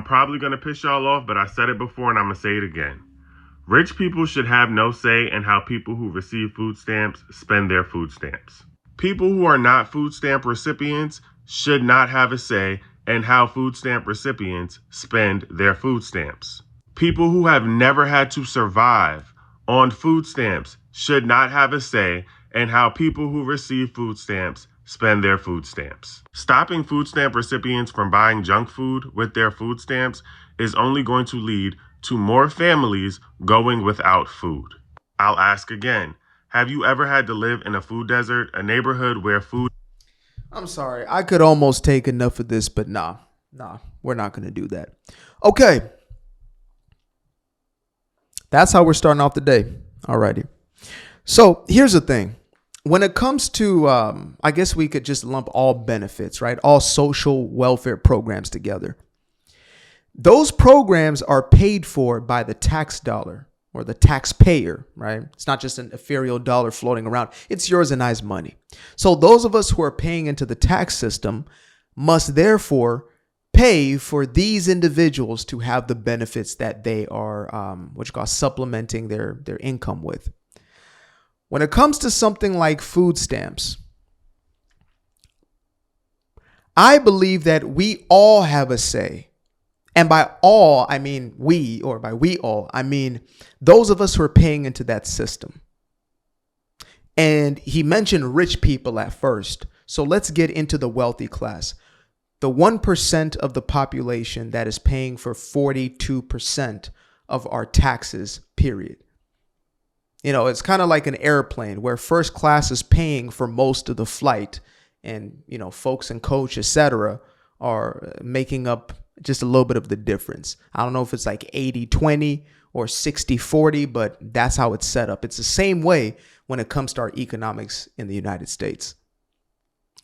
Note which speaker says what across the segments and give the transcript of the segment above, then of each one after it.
Speaker 1: I'm probably going to piss y'all off, but I said it before and I'm going to say it again. Rich people should have no say in how people who receive food stamps spend their food stamps. People who are not food stamp recipients should not have a say in how food stamp recipients spend their food stamps. People who have never had to survive on food stamps should not have a say in how people who receive food stamps spend their food stamps. Stopping food stamp recipients from buying junk food with their food stamps is only going to lead to more families going without food. I'll ask again. Have you ever had to live in a food desert, a neighborhood where food...
Speaker 2: I'm sorry. I could almost take enough of this, but nah, we're not going to do that. Okay. That's how we're starting off the day. Alrighty. So here's the thing. When it comes to, I guess we could just lump all benefits, right? All social welfare programs together. Those programs are paid for by the tax dollar or the taxpayer, right? It's not just an ethereal dollar floating around. It's yours and I's money. So those of us who are paying into the tax system must therefore pay for these individuals to have the benefits that they are, supplementing their income with. When it comes to something like food stamps, I believe that we all have a say. And by all, I mean we, or by we all, I mean those of us who are paying into that system. And he mentioned rich people at first. So let's get into the wealthy class. The 1% of the population that is paying for 42% of our taxes, period. You know, it's kind of like an airplane where first class is paying for most of the flight and, you know, folks and coach, etc., are making up just a little bit of the difference. I don't know if it's like 80-20 or 60-40, but that's how it's set up. It's the same way when it comes to our economics in the United States.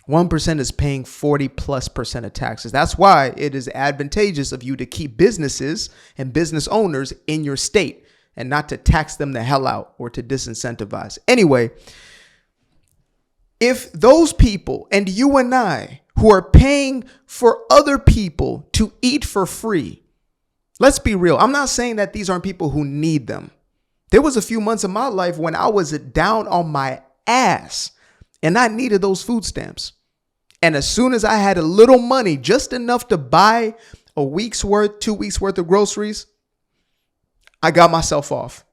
Speaker 2: 1% is paying 40+% of taxes. That's why it is advantageous of you to keep businesses and business owners in your state and not to tax them the hell out or to disincentivize. Anyway, if those people and you and I who are paying for other people to eat for free, let's be real. I'm not saying that these aren't people who need them. There was a few months of my life when I was down on my ass and I needed those food stamps. And as soon as I had a little money, just enough to buy a week's worth, 2 weeks worth of groceries, I got myself off.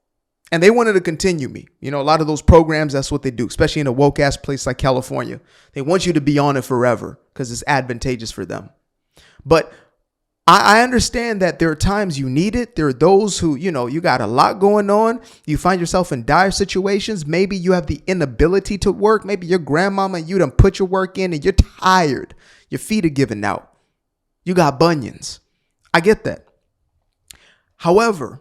Speaker 2: And they wanted to continue me. You know, a lot of those programs, that's what they do, especially in a woke ass place like California. They want you to be on it forever because it's advantageous for them. But I understand that there are times you need it. There are those who, you know, you got a lot going on. You find yourself in dire situations. Maybe you have the inability to work. Maybe your grandmama, you done put your work in and you're tired. Your feet are giving out. You got bunions. I get that. However,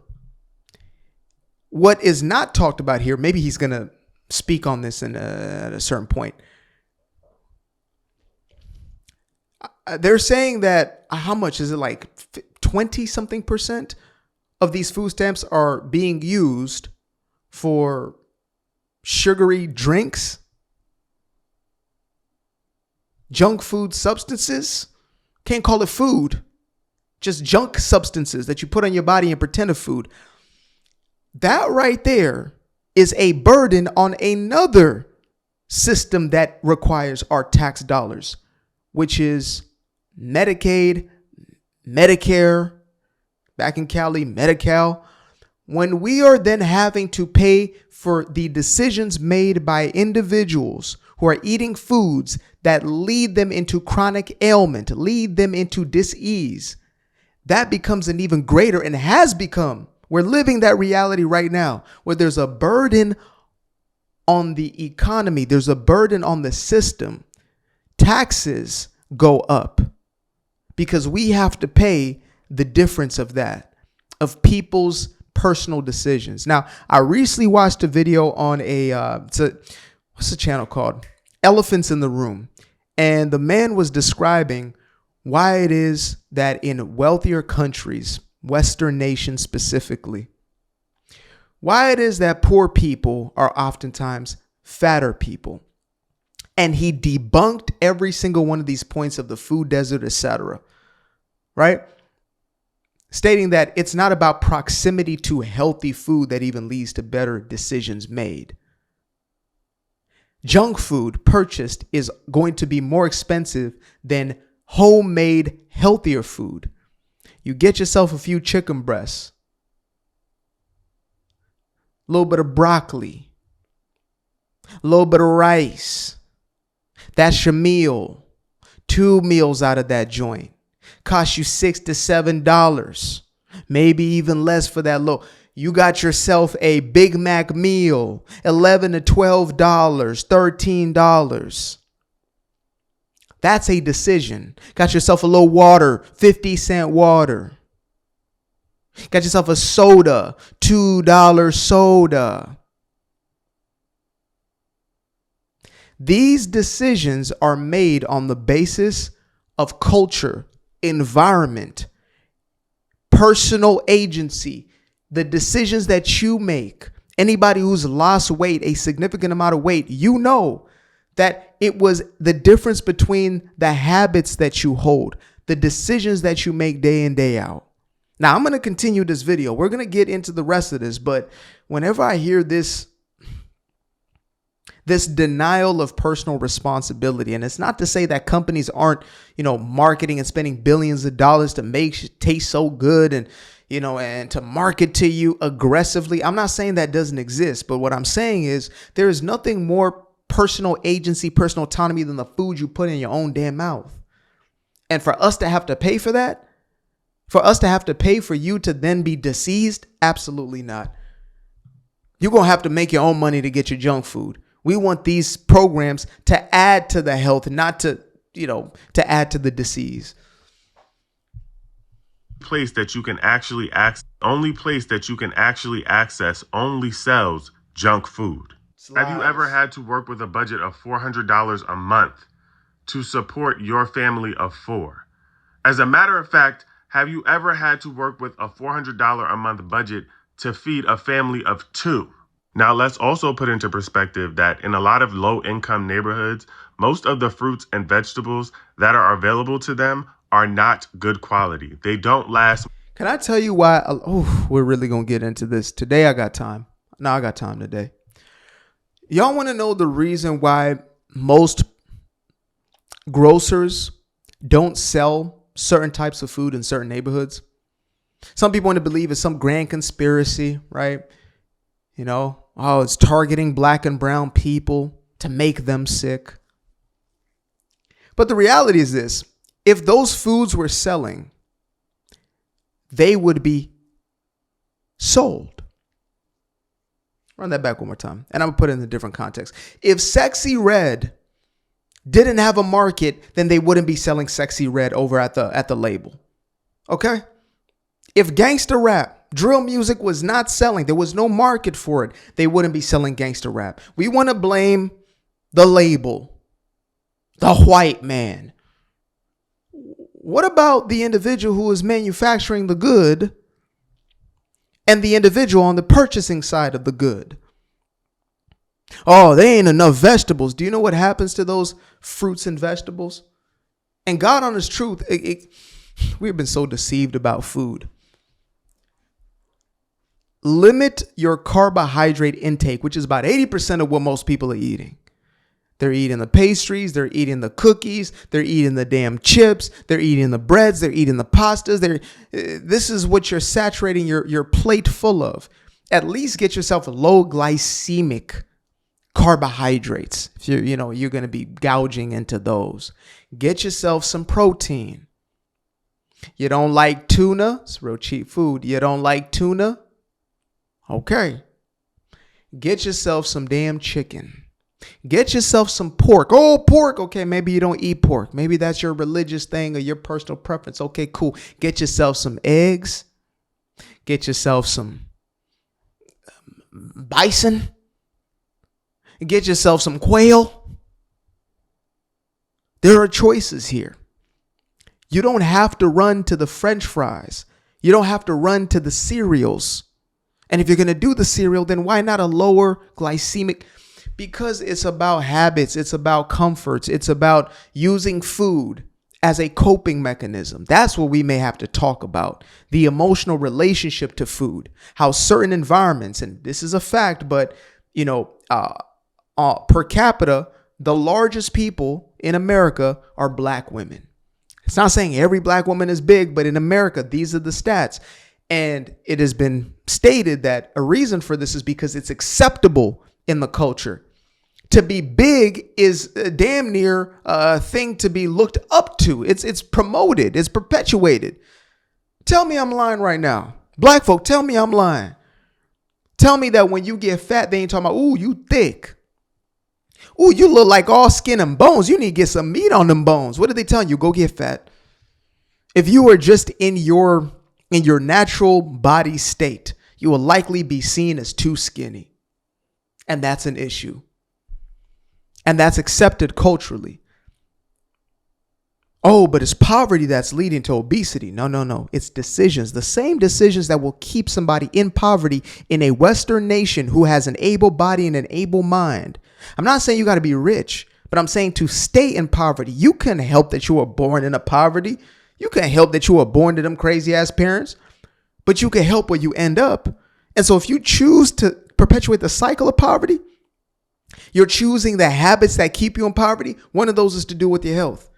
Speaker 2: what is not talked about here, maybe he's going to speak on this at a certain point. They're saying that how much is it, like 20 something percent of these food stamps are being used for sugary drinks, junk food substances. Can't call it food, just junk substances that you put on your body and pretend of food. That right there is a burden on another system that requires our tax dollars, which is Medicaid, Medicare, back in Cali, Medi-Cal. When we are then having to pay for the decisions made by individuals who are eating foods that lead them into chronic ailment, lead them into dis-ease, that becomes an even greater, and has become, we're living that reality right now, where there's a burden on the economy. There's a burden on the system. Taxes go up because we have to pay the difference of that, of people's personal decisions. Now, I recently watched a video on what's the channel called? Elephants in the Room. And the man was describing why it is that in wealthier countries, Western nations specifically, why it is that poor people are oftentimes fatter people. And he debunked every single one of these points of the food desert, etc. Right? stating that it's not about proximity to healthy food that even leads to better decisions made. Junk food purchased is going to be more expensive than homemade, healthier food. You get yourself a few chicken breasts, a little bit of broccoli, a little bit of rice. That's your meal. 2 meals out of that joint. Cost you $6 to $7, maybe even less for that low. You got yourself a Big Mac meal, $11 to $12, $13. That's a decision. Got yourself a little water, 50-cent water. Got yourself a soda, $2 soda. These decisions are made on the basis of culture, environment, personal agency. The decisions that you make, anybody who's lost weight, a significant amount of weight, you know that it was the difference between the habits that you hold, the decisions that you make day in, day out. Now, I'm going to continue this video. We're going to get into the rest of this, but whenever I hear this denial of personal responsibility, and it's not to say that companies aren't, marketing and spending billions of dollars to make it taste so good and to market to you aggressively. I'm not saying that doesn't exist, but what I'm saying is there is nothing more personal agency, personal autonomy than the food you put in your own damn mouth. And for us to have to pay for that, for us to have to pay for you to then be deceased, absolutely not. You're going to have to make your own money to get your junk food. We want these programs to add to the health, not to add to the disease.
Speaker 1: Place that you can actually access only sells junk food. Have you ever had to work with a budget of $400 a month to support your family of 4? As a matter of fact, have you ever had to work with a $400 a month budget to feed a family of 2? Now, let's also put into perspective that in a lot of low-income neighborhoods, most of the fruits and vegetables that are available to them are not good quality. They don't last.
Speaker 2: Can I tell you why? We're really going to get into this. Today, I got time. No, I got time today. Y'all want to know the reason why most grocers don't sell certain types of food in certain neighborhoods? Some people want to believe it's some grand conspiracy, right? It's targeting black and brown people to make them sick. But the reality is this. If those foods were selling, they would be sold. Run that back one more time. And I'm going to put it in a different context. If Sexy Red didn't have a market, then they wouldn't be selling Sexy Red over at the label. Okay? If gangster rap, drill music was not selling, there was no market for it, they wouldn't be selling gangster rap. We want to blame the label, the white man. What about the individual who is manufacturing the good and the individual on the purchasing side of the good? Oh, there ain't enough vegetables. Do you know what happens to those fruits and vegetables? And God honest truth, we've been so deceived about food. Limit your carbohydrate intake, which is about 80% of what most people are eating. They're eating the pastries, they're eating the cookies, they're eating the damn chips, they're eating the breads, they're eating the pastas. This is what you're saturating your plate full of. At least get yourself low glycemic carbohydrates. If you're going to be gouging into those. Get yourself some protein. You don't like tuna? It's real cheap food. You don't like tuna? Okay. Get yourself some damn chicken. Get yourself some pork. Oh, pork. Okay, maybe you don't eat pork. Maybe that's your religious thing or your personal preference. Okay, cool. Get yourself some eggs. Get yourself some bison. Get yourself some quail. There are choices here. You don't have to run to the French fries. You don't have to run to the cereals. And if you're going to do the cereal, then why not a lower glycemic? Because it's about habits. It's about comforts. It's about using food as a coping mechanism. That's what we may have to talk about. The emotional relationship to food, how certain environments, and this is a fact, but per capita, the largest people in America are black women. It's not saying every black woman is big, but in America, these are the stats. And it has been stated that a reason for this is because it's acceptable in the culture. To be big is damn near a thing to be looked up to. It's promoted. It's perpetuated. Tell me I'm lying right now. Black folk, tell me I'm lying. Tell me that when you get fat, they ain't talking about, ooh, you thick. Ooh, you look like all skin and bones. You need to get some meat on them bones. What are they telling you? Go get fat. If you are just in your natural body state, you will likely be seen as too skinny. And that's an issue. And that's accepted culturally. Oh, but it's poverty that's leading to obesity. No. It's decisions. The same decisions that will keep somebody in poverty in a Western nation who has an able body and an able mind. I'm not saying you got to be rich, but I'm saying to stay in poverty. You can help that you were born in a poverty. You can help that you were born to them crazy ass parents, but you can help where you end up. And so if you choose to perpetuate the cycle of poverty, you're choosing the habits that keep you in poverty. One of those is to do with your health.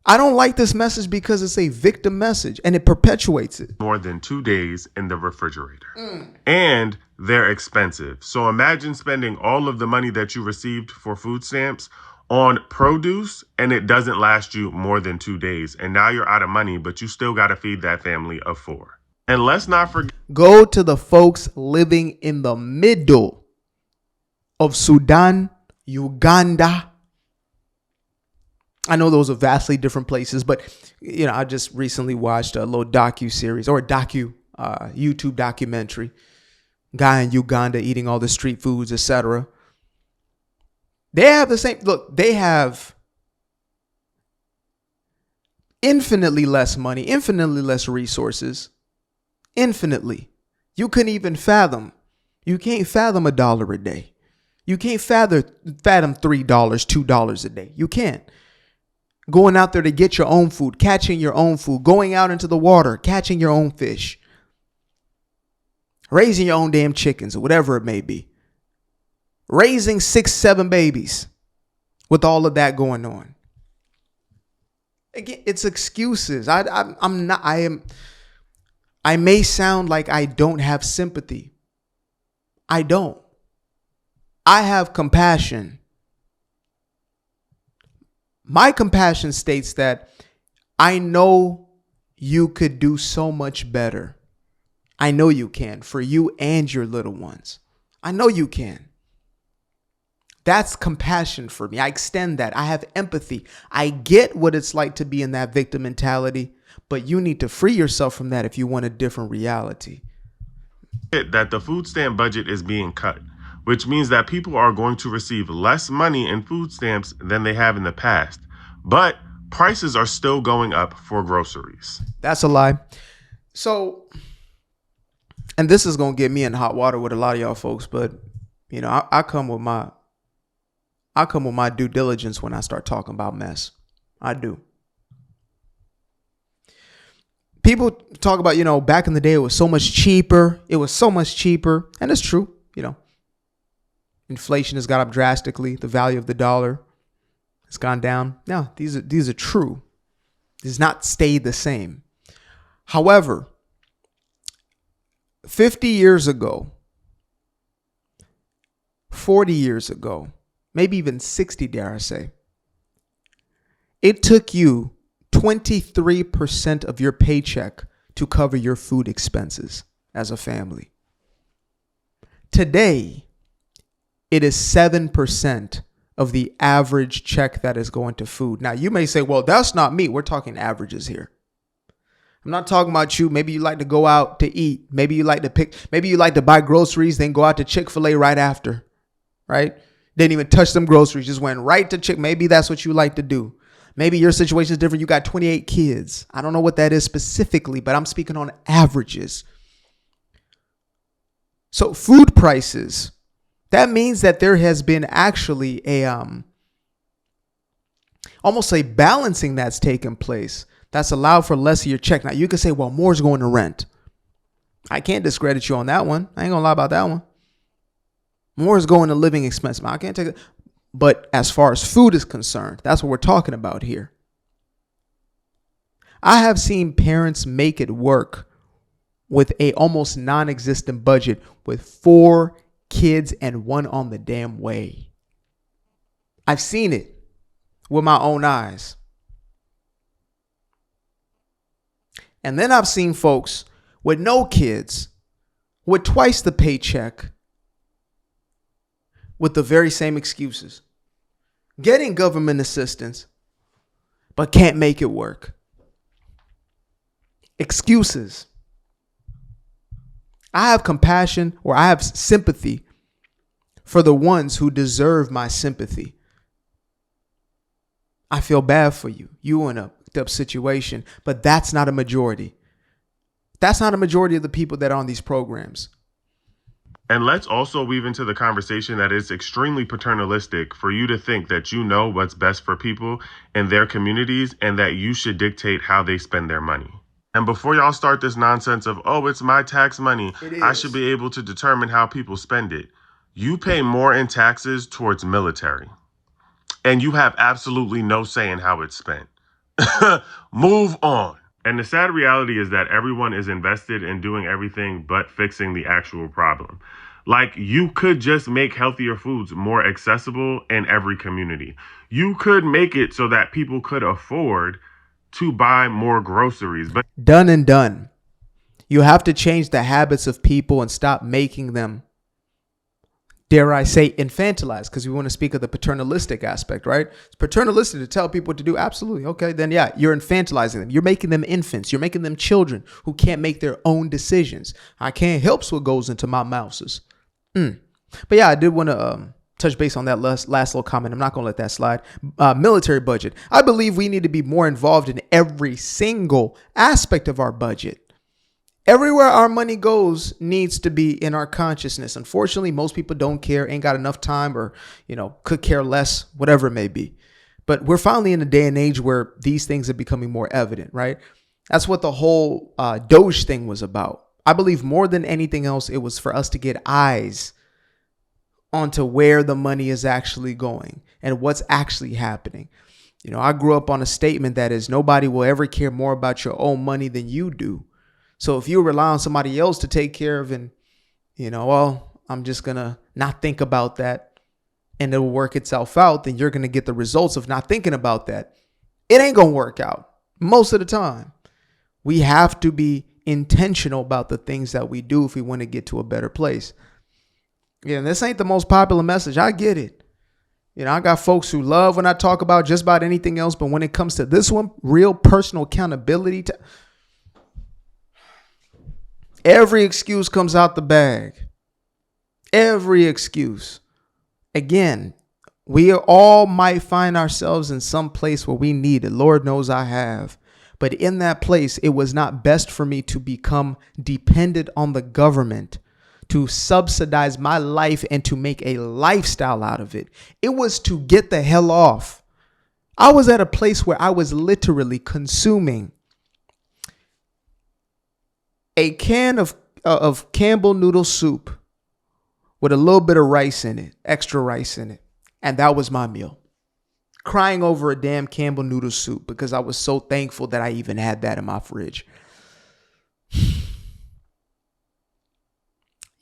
Speaker 2: I don't like this message because it's a victim message and it perpetuates it.
Speaker 1: More than 2 days in the refrigerator. And they're expensive. So imagine spending all of the money that you received for food stamps on produce and it doesn't last you more than 2 days. And now you're out of money, but you still got to feed that family of 4. And let's not forget.
Speaker 2: Go to the folks living in the middle of Sudan, Uganda. I know those are vastly different places, but I just recently watched a little docu-series or a YouTube documentary. Guy in Uganda eating all the street foods, etc. They have the same look. They have infinitely less money, infinitely less resources, infinitely. You couldn't even fathom. You can't fathom $1 a day. You can't fathom $3, $2 a day. You can't. Going out there to get your own food, catching your own food, going out into the water, catching your own fish, raising your own damn chickens or whatever it may be, raising 6, 7 babies with all of that going on. Again, it's excuses. I may sound like I don't have sympathy. I don't. I have compassion. My compassion states that I know you could do so much better. I know you can for you and your little ones. I know you can. That's compassion for me. I extend that. I have empathy. I get what it's like to be in that victim mentality, but you need to free yourself from that if you want a different reality.
Speaker 1: That the food stamp budget is being cut, which means that people are going to receive less money in food stamps than they have in the past. But prices are still going up for groceries.
Speaker 2: That's a lie. So, and this is going to get me in hot water with a lot of y'all folks, but I come with my due diligence when I start talking about mess. I do. People talk about, back in the day, it was so much cheaper. It was so much cheaper. And it's true. Inflation has got up drastically. The value of the dollar has gone down. No, these are true. It does not stay the same. However, 50 years ago, 40 years ago, maybe even 60, dare I say, it took you 23% of your paycheck to cover your food expenses as a family. Today, it is 7% of the average check that is going to food. Now, you may say, well, that's not me. We're talking averages here. I'm not talking about you. Maybe you like to go out to eat. Maybe you like to buy groceries, then go out to Chick-fil-A right after, right? Didn't even touch them groceries, just went right to Chick. Maybe that's what you like to do. Maybe your situation is different. You got 28 kids. I don't know what that is specifically, but I'm speaking on averages. So food prices, that means that there has been actually almost a balancing that's taken place. That's allowed for less of your check. Now you can say, well, more's going to rent. I can't discredit you on that one. I ain't gonna lie about that one. More is going to living expense. I can't take it. But as far as food is concerned, that's what we're talking about here. I have seen parents make it work with a almost non-existent budget with 4 kids and one on the damn way. I've seen it with my own eyes. And then I've seen folks with no kids, with twice the paycheck, with the very same excuses, getting government assistance, but can't make it work. Excuses. I have compassion, or I have sympathy for the ones who deserve my sympathy. I feel bad for you. You in a up situation, but that's not a majority. That's not a majority of the people that are on these programs.
Speaker 1: And let's also weave into the conversation that it's extremely paternalistic for you to think that you know what's best for people in their communities and that you should dictate how they spend their money. And before y'all start this nonsense of, oh, it's my tax money, I should be able to determine how people spend it. You pay more in taxes towards military, and you have absolutely no say in how it's spent. Move on. And the sad reality is that everyone is invested in doing everything but fixing the actual problem. Like, you could just make healthier foods more accessible in every community. You could make it so that people could afford to buy more groceries. But
Speaker 2: done and done. You have to change the habits of people and stop making them, dare I say, infantilized, because we want to speak of the paternalistic aspect, right? It's paternalistic to tell people what to do. Absolutely. Okay, then yeah, you're infantilizing them. You're making them infants. You're making them children who can't make their own decisions. I can't help what goes into my mouses. But yeah, I did want to touch base on that last little comment. I'm not going to let that slide. Military budget. I believe we need to be more involved in every single aspect of our budget. Everywhere our money goes needs to be in our consciousness. Unfortunately, most people don't care, ain't got enough time, or, could care less, whatever it may be. But we're finally in a day and age where these things are becoming more evident, right? That's what the whole Doge thing was about. I believe more than anything else, it was for us to get eyes onto where the money is actually going and what's actually happening. I grew up on a statement that is, nobody will ever care more about your own money than you do. So if you rely on somebody else to take care of, and, I'm just going to not think about that and it'll work itself out, then you're going to get the results of not thinking about that. It ain't going to work out most of the time. We have to be intentional about the things that we do if we want to get to a better place. Yeah, and this ain't the most popular message. I get it. I got folks who love when I talk about just about anything else, but when it comes to this one, real personal accountability, every excuse comes out the bag. Every excuse. Again, we all might find ourselves in some place where we need it. Lord knows I have. But in that place, it was not best for me to become dependent on the government to subsidize my life and to make a lifestyle out of it. It was to get the hell off. I was at a place where I was literally consuming a can of Campbell noodle soup with a little bit of rice in it, extra rice in it. And that was my meal. Crying over a damn Campbell noodle soup because I was so thankful that I even had that in my fridge.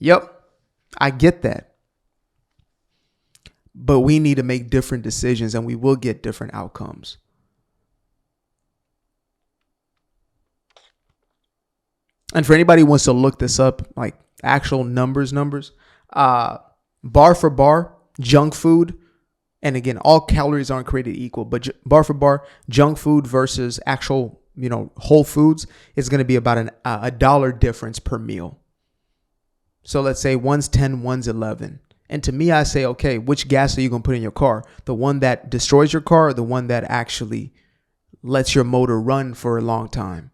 Speaker 2: Yep, I get that. But we need to make different decisions and we will get different outcomes. And for anybody who wants to look this up, like actual numbers, bar for bar, junk food. And again, all calories aren't created equal, but bar for bar, junk food versus actual, whole foods is going to be about a dollar difference per meal. So let's say one's 10, one's 11. And to me, I say, okay, which gas are you going to put in your car? The one that destroys your car or the one that actually lets your motor run for a long time?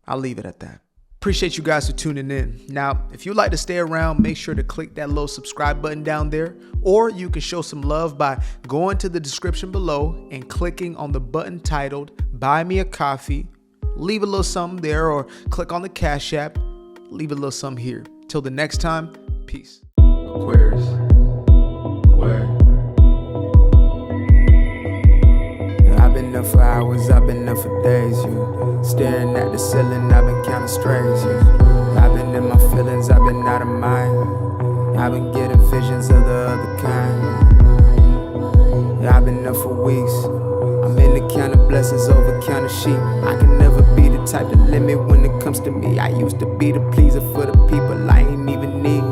Speaker 2: I'll leave it at that. Appreciate you guys for tuning in. Now, if you'd like to stay around, make sure to click that little subscribe button down there, or you can show some love by going to the description below and clicking on the button titled Buy Me a Coffee. Leave a little something there, or click on the Cash App. Leave a little something here. Till the next time, peace.
Speaker 3: Aquarius. Where? I've been up for hours, I've been up for days, yeah. Staring at the ceiling, I've been counting strays, yeah. I've been in my feelings, I've been out of mind. I've been getting visions of the other kind. Yeah, I've been up for weeks. I'm in the counting blessings over counting sheep. I can never be the type to limit when it comes to me. I used to be the pleaser for the people I ain't even need.